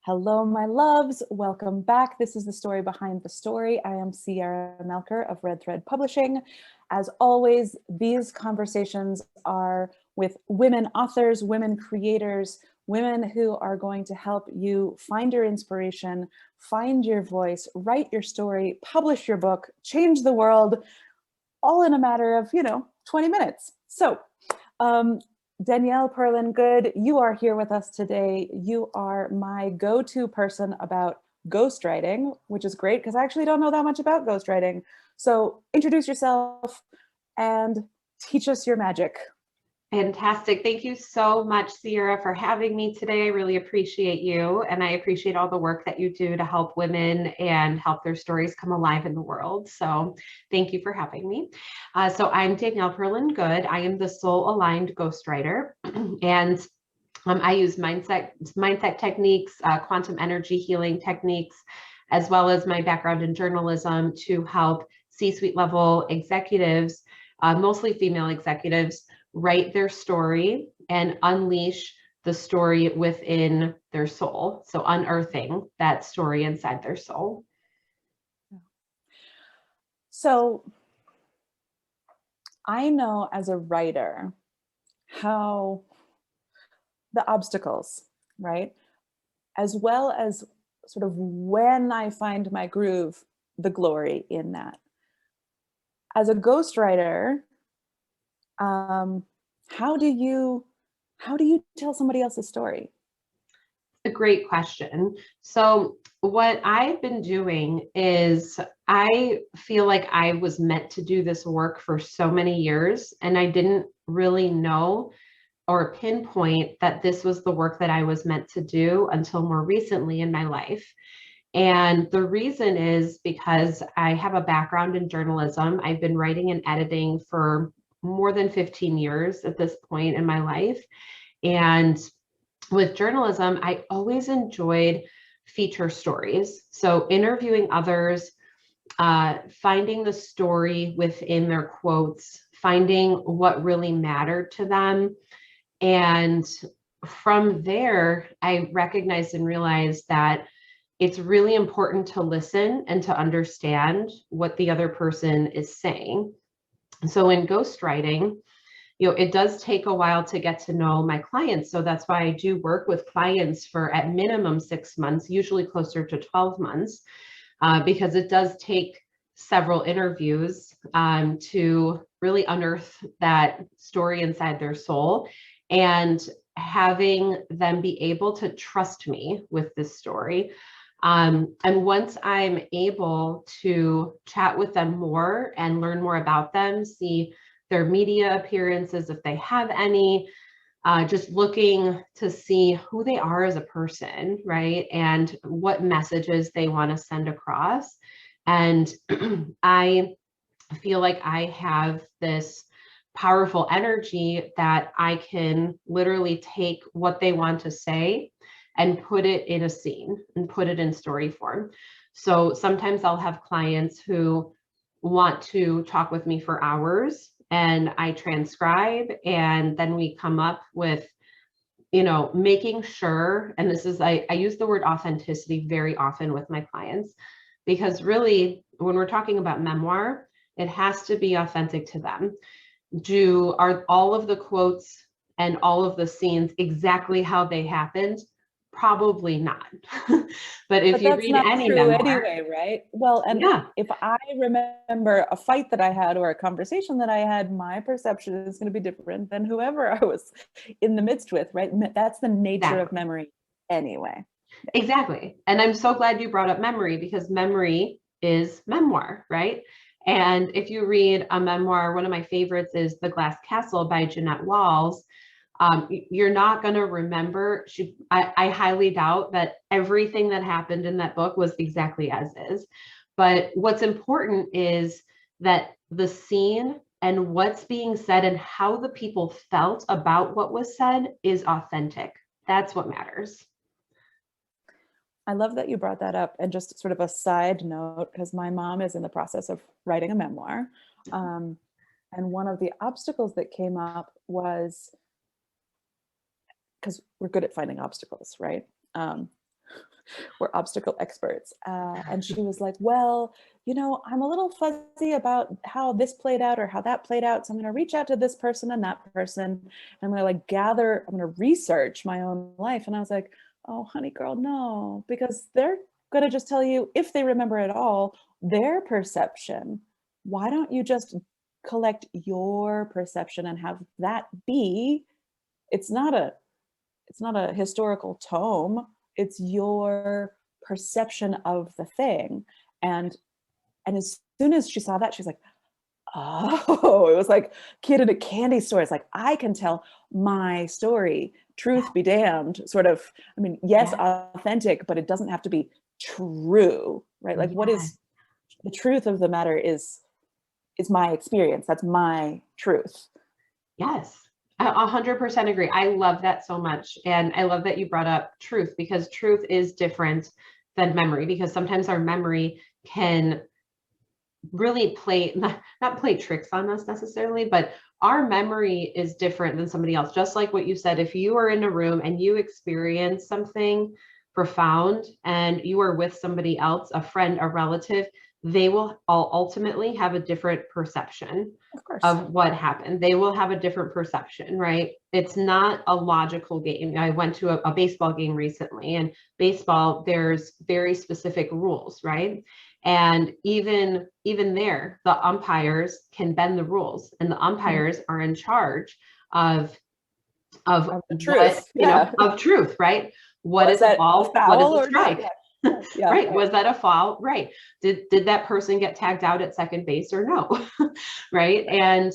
Hello, my loves. Welcome back. This is the story behind the story. I am Sierra Melcher of Red Thread Publishing. As always, these conversations are with women authors, women creators, women who are going to help you find your inspiration, find your voice, write your story, publish your book, change the world, all in a matter of, 20 minutes. So, Danielle Perlin-Good, you are here with us today. You are my go-to person about ghostwriting, which is great because I actually don't know that much about ghostwriting. So introduce yourself and teach us your magic. Fantastic. Thank you so much, Sierra, for having me today. I really appreciate you, and I appreciate all the work that you do to help women and help their stories come alive in the world. So thank you for having me. So I'm Danielle Perlin-Good. I am the Soul-Aligned Ghostwriter, and I use mindset techniques, quantum energy healing techniques, as well as my background in journalism to help C-suite level executives, mostly female executives, write their story and unleash the story within their soul. So unearthing that story inside their soul. So I know as a writer how the obstacles, right? As well as sort of when I find my groove, the glory in that. As a ghostwriter, how do you tell somebody else's story? A great question. So what I've been doing is I feel like I was meant to do this work for so many years, and I didn't really know or pinpoint that this was the work that I was meant to do until more recently in my life. And the reason is because I have a background in journalism. I've been writing and editing for more than 15 years at this point in my life. And with journalism, I always enjoyed feature stories. So interviewing others, finding the story within their quotes, finding what really mattered to them. And from there, I recognized and realized that it's really important to listen and to understand what the other person is saying. So in ghostwriting, it does take a while to get to know my clients. So that's why I do work with clients for at minimum 6 months, usually closer to 12 months, because it does take several interviews to really unearth that story inside their soul, and having them be able to trust me with this story. And once I'm able to chat with them more and learn more about them, see their media appearances, if they have any, just looking to see who they are as a person, right? And what messages they want to send across. And I feel like I have this powerful energy that I can literally take what they want to say and put it in a scene and put it in story form. So sometimes I'll have clients who want to talk with me for hours, and I transcribe, and then we come up with, making sure, and this is, I use the word authenticity very often with my clients, because really when we're talking about memoir, it has to be authentic to them. Are all of the quotes and all of the scenes exactly how they happened? Probably not. But if you read any memoir, anyway, right? Well, and yeah, if I remember a fight that I had or a conversation that I had, my perception is going to be different than whoever I was in the midst with, right? That's the nature of memory anyway. Exactly. And I'm so glad you brought up memory, because memory is memoir, right? And if you read a memoir, one of my favorites is The Glass Castle by Jeanette Walls. You're not going to remember. I highly doubt that everything that happened in that book was exactly as is. But what's important is that the scene and what's being said and how the people felt about what was said is authentic. That's what matters. I love that you brought that up. And just sort of a side note, because my mom is in the process of writing a memoir. And one of the obstacles that came up was, because we're good at finding obstacles, right? we're obstacle experts. And she was like, well, you know, I'm a little fuzzy about how this played out or how that played out. So I'm going to reach out to this person and that person. And I'm going to like gather, I'm going to research my own life. And I was like, oh, honey girl, no, because they're going to just tell you, if they remember at all, their perception. Why don't you just collect your perception and have that be, it's not a historical tome, it's your perception of the thing. And as soon as she saw that, she's like, oh, it was like kid in a candy store. It's like, I can tell my story, truth be damned, sort of, I mean, yes, authentic, but it doesn't have to be true, right? Like what is the truth of the matter is my experience. That's my truth. Yes. 100% agree. I love that so much. And I love that you brought up truth, because truth is different than memory, because sometimes our memory can really play, not play tricks on us necessarily, but our memory is different than somebody else. Just like what you said, if you are in a room and you experience something profound and you are with somebody else, a friend, a relative, they will all ultimately have a different perception of what happened. They will have a different perception, right? It's not a logical game. I went to a baseball game recently, and baseball, there's very specific rules, right? And even there, the umpires can bend the rules, and the umpires are in charge of truth, of truth, right? What is a ball? What is a strike? Right. Was that a foul? Right. Did that person get tagged out at second base or no? Right. And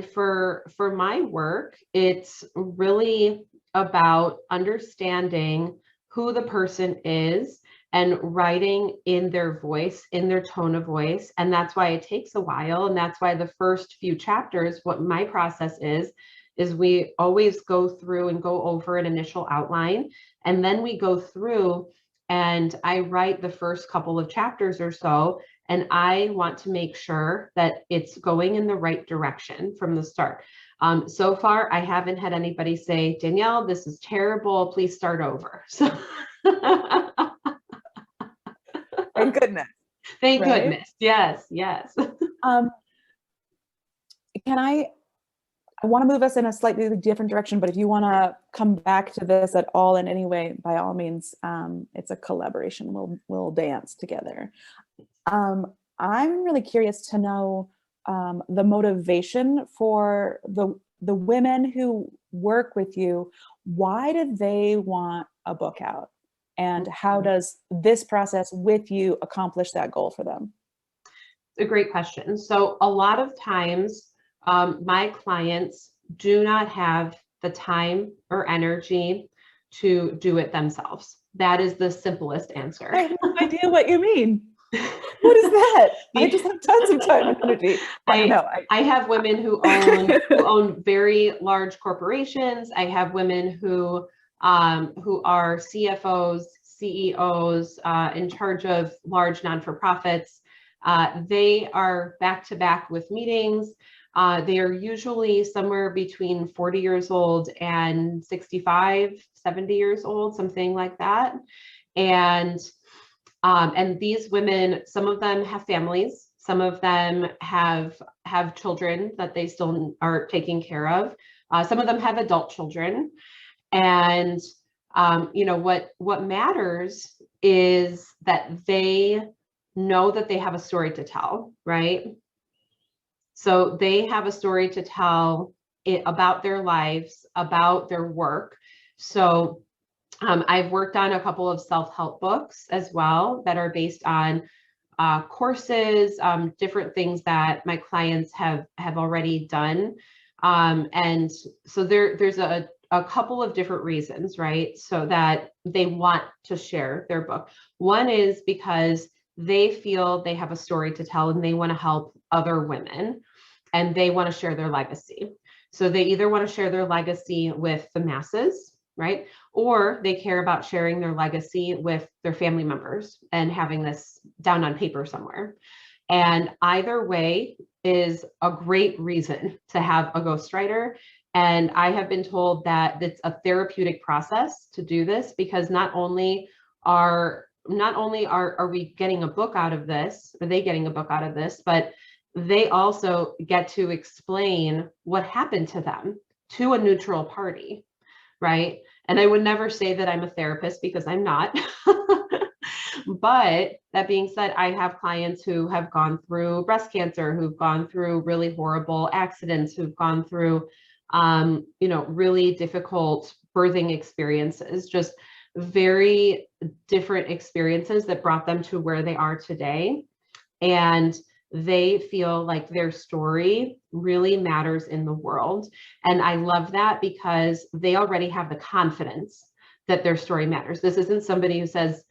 for my work, it's really about understanding who the person is and writing in their voice, in their tone of voice. And that's why it takes a while. And that's why the first few chapters, what my process is we always go through and go over an initial outline. And then we go through and I write the first couple of chapters or so, and I want to make sure that it's going in the right direction from the start. So far, I haven't had anybody say, Danielle, this is terrible, please start over. So thank goodness. Thank goodness. Yes. Can I want to move us in a slightly different direction, but if you want to come back to this at all in any way, by all means, it's a collaboration. We'll dance together. I'm really curious to know the motivation for the women who work with you. Why do they want a book out? And how does this process with you accomplish that goal for them? It's a great question. So a lot of times, my clients do not have the time or energy to do it themselves. That is the simplest answer. I have no idea what you mean. What is that? I just have tons of time and energy. I have women who own very large corporations. I have women who are CFOs, CEOs, in charge of large non-for-profits. They are back to back with meetings. They are usually somewhere between 40 years old and 65, 70 years old, something like that. And these women, some of them have families, some of them have children that they still are taking care of. Some of them have adult children. And what matters is that they know that they have a story to tell, right? So they have a story to tell about their lives, about their work. So I've worked on a couple of self-help books as well that are based on courses, different things that my clients have already done. And so there's a couple of different reasons, right? So that they want to share their book. One is because they feel they have a story to tell and they want to help other women and they want to share their legacy. So they either want to share their legacy with the masses, right? Or they care about sharing their legacy with their family members and having this down on paper somewhere. And either way is a great reason to have a ghostwriter. And I have been told that it's a therapeutic process to do this because not only are not only are we getting a book out of this, are they getting a book out of this, but they also get to explain what happened to them to a neutral party, right? And I would never say that I'm a therapist because I'm not. But that being said, I have clients who have gone through breast cancer, who've gone through really horrible accidents, who've gone through, really difficult birthing experiences, just very different experiences that brought them to where they are today. And they feel like their story really matters in the world. And I love that because they already have the confidence that their story matters. This isn't somebody who says,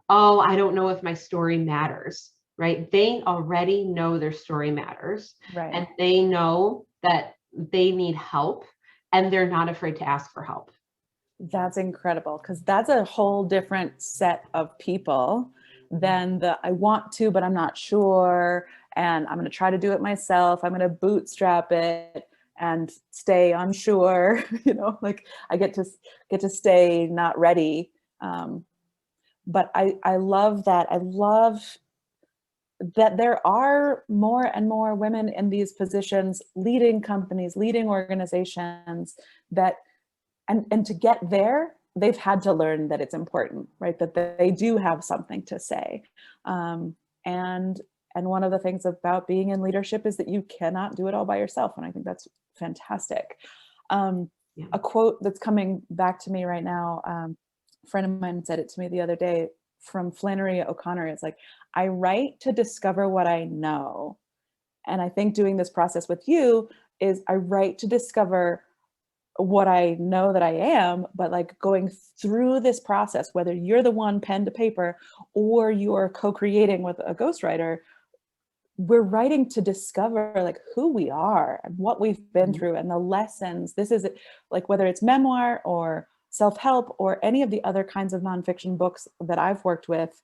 oh, I don't know if my story matters, right? They already know their story matters. Right. And they know that they need help and they're not afraid to ask for help. That's incredible, because that's a whole different set of people than the I want to, but I'm not sure. And I'm going to try to do it myself. I'm going to bootstrap it and stay unsure, like I get to stay not ready. But I love that. I love that there are more and more women in these positions, leading companies, leading organizations, that and to get there, they've had to learn that it's important, right? That they do have something to say. And one of the things about being in leadership is that you cannot do it all by yourself. And I think that's fantastic. A quote that's coming back to me right now, a friend of mine said it to me the other day, from Flannery O'Connor. It's like, I write to discover what I know. And I think doing this process with you is I write to discover what I know that I am, but like going through this process, whether you're the one pen to paper or you're co-creating with a ghostwriter, we're writing to discover like who we are and what we've been through and the lessons. This is like, whether it's memoir or self-help or any of the other kinds of nonfiction books that I've worked with,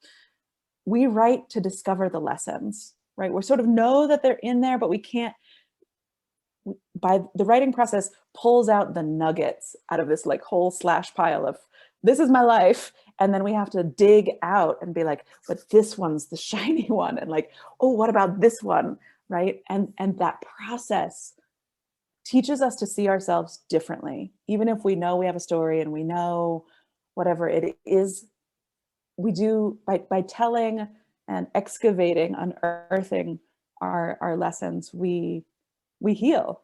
we write to discover the lessons, right? We sort of know that they're in there, but we can't, by the writing process pulls out the nuggets out of this like whole slash pile of, this is my life. And then we have to dig out and be like, but this one's the shiny one. And like, oh, what about this one? Right. And that process teaches us to see ourselves differently. Even if we know we have a story and we know whatever it is, we do by telling and excavating, unearthing our lessons, we heal.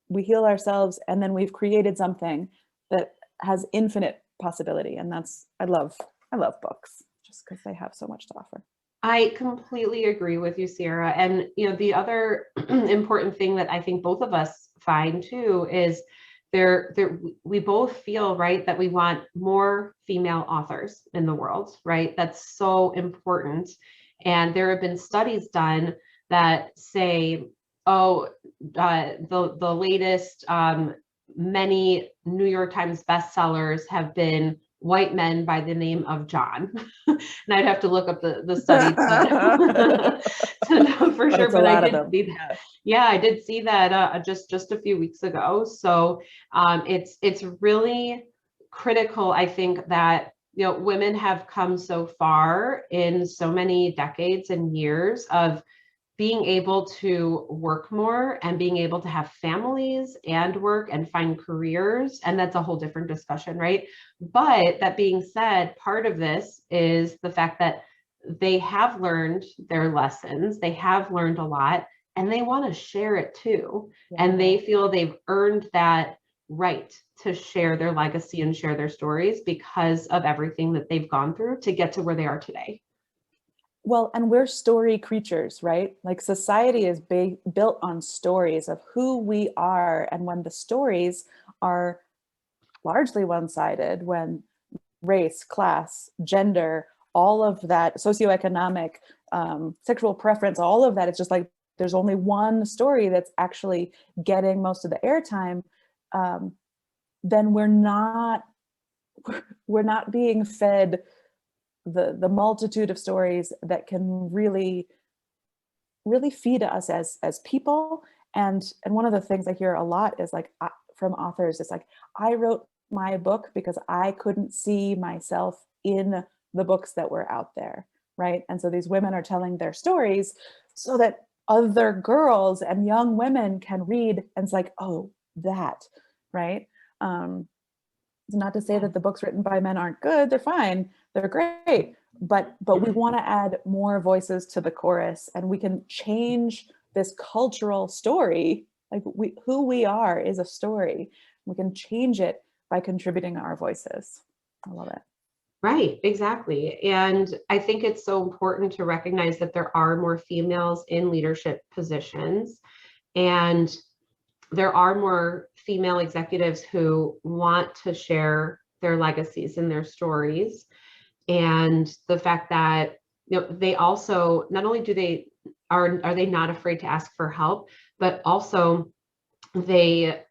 We heal ourselves, and then we've created something that has infinite possibility. And that's, I love books just because they have so much to offer. I completely agree with you, Sierra. And the other important thing that I think both of us find too is we both feel, right, that we want more female authors in the world, right? That's so important. And there have been studies done that say, the latest many New York Times bestsellers have been white men by the name of John. And I'd have to look up the study to know for sure. But I did see that. Yeah, I did see that just a few weeks ago. So it's really critical, I think, that women have come so far in so many decades and years of being able to work more and being able to have families and work and find careers. And that's a whole different discussion, right? But that being said, part of this is the fact that they have learned their lessons, they have learned a lot, and they want to share it too. Yeah. And they feel they've earned that right to share their legacy and share their stories because of everything that they've gone through to get to where they are today. Well, and we're story creatures, right? Like society is built on stories of who we are. And when the stories are largely one-sided, when race, class, gender, all of that, socioeconomic, sexual preference, all of that, it's just like there's only one story that's actually getting most of the airtime, then we're not being fed the multitude of stories that can really feed us as people. And one of the things I hear a lot is like from authors, it's like, I wrote my book because I couldn't see myself in the books that were out there, right? And so these women are telling their stories so that other girls and young women can read, and it's like, oh, that, right? It's not to say that the books written by men aren't good. They're fine. They're great. But we want to add more voices to the chorus, and we can change this cultural story. Like who we are is a story. We can change it by contributing our voices. I love it. Right, exactly. And I think it's so important to recognize that there are more females in leadership positions, and there are more female executives who want to share their legacies and their stories. And the fact that, they also, not only are they not afraid to ask for help, but also they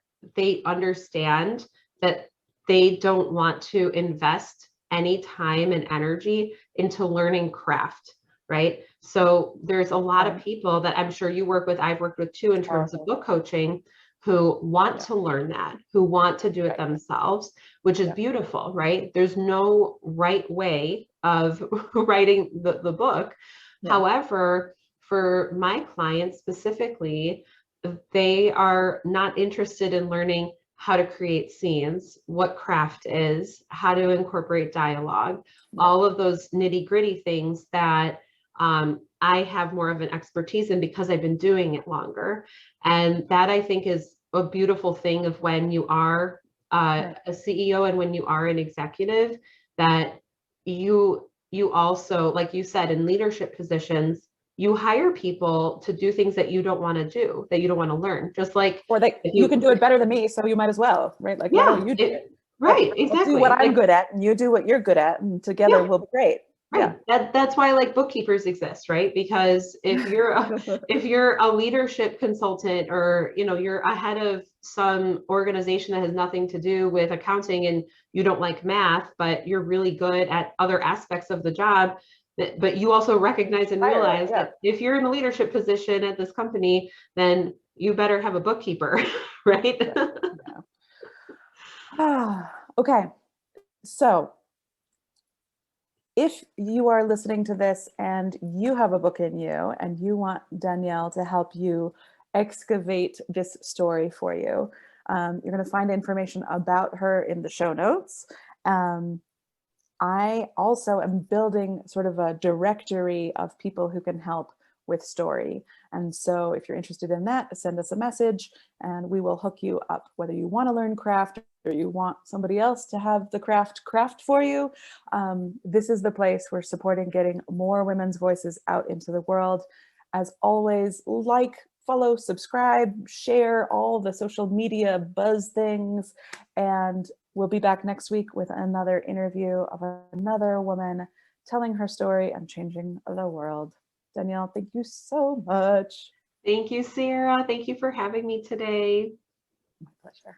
understand that they don't want to invest any time and energy into learning craft, right? So there's a lot of people that I'm sure you work with, I've worked with too, in terms of book coaching, who want to learn that, who want to do it themselves, which is beautiful, right? There's no right way of writing the book. However, for my clients specifically, they are not interested in learning how to create scenes, what craft is, how to incorporate dialogue, all of those nitty gritty things that I have more of an expertise in because I've been doing it longer. And that, I think, is a beautiful thing of when you are a CEO and when you are an executive, that you also, like you said, in leadership positions, you hire people to do things that you don't want to do, that you don't want to learn. Just like, or like, you can do it better than me, so you might as well, right? Like, why don't you do it? Right, exactly. I'll do what I'm good at, and you do what you're good at, and together we'll be great. Right. That's why, like, bookkeepers exist, right? Because if you're a leadership consultant, or you're a head of some organization that has nothing to do with accounting, and you don't like math, but you're really good at other aspects of the job, but you also recognize and realize that if you're in a leadership position at this company, then you better have a bookkeeper, right? Okay. So if you are listening to this and you have a book in you and you want Danielle to help you excavate this story for you, you're going to find information about her in the show notes. I also am building sort of a directory of people who can help with story. And so if you're interested in that, send us a message and we will hook you up, whether you want to learn craft or you want somebody else to have the craft for you. This is the place we're supporting getting more women's voices out into the world. As always, like, follow, subscribe, share all the social media buzz things, and we'll be back next week with another interview of another woman telling her story and changing the world. Danielle, thank you so much. Thank you, Sarah. Thank you for having me today. My pleasure.